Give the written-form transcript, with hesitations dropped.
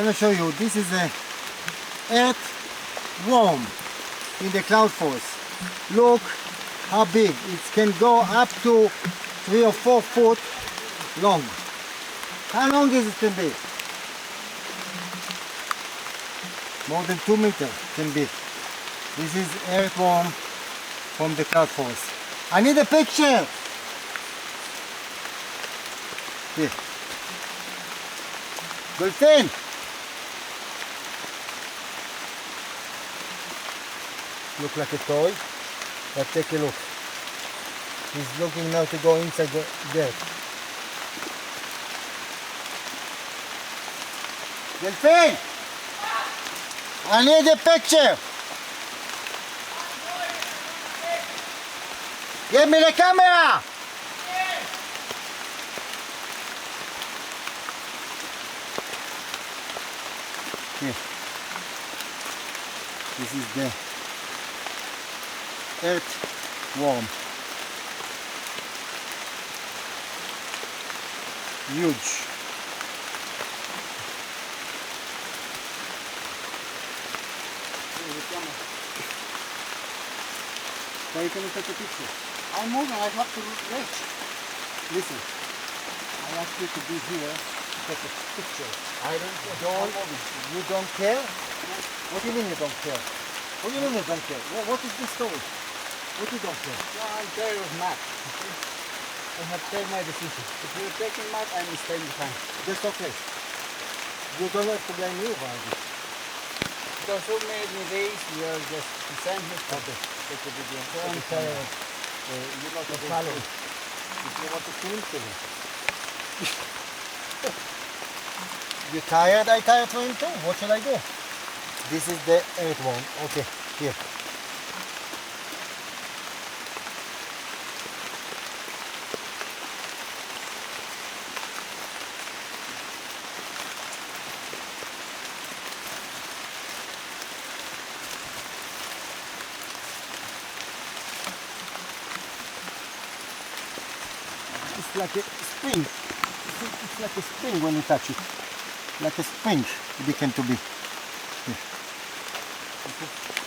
going to show you. This is a earthworm in the cloud forest. Look how big. It can go up to 3 or 4 foot long. How long is it can be? More than 2 meters can be. This is earthworm from the cloud forest. I need a picture. Here. Dolphin. Look like a toy, but take a look. He's looking now to go inside the dirt. Dolphin! I need a picture! Give me the camera! Here. This is the earthworm. Huge. So you can take a picture. I'm moving, I have to reach. Listen, I ask you to be here to take a picture. I don't, you don't care? What do you mean you don't care? What do you mean you don't care? What is this story? What you don't care? Well, I'm tired of Matt. I have taken my decision. If you're taking Matt, I'm staying behind. That's okay. You don't have to blame you about it. Because who made me this? We are just the same here. Okay, take a video. So I'm tired. You're not a follow. If you want to film, film. You tired? I tired for him too. What shall I do? This is the earthworm. Okay, here. It's like a spring. It's like a spring when you touch it. Like a spring it became to be. Here. Okay.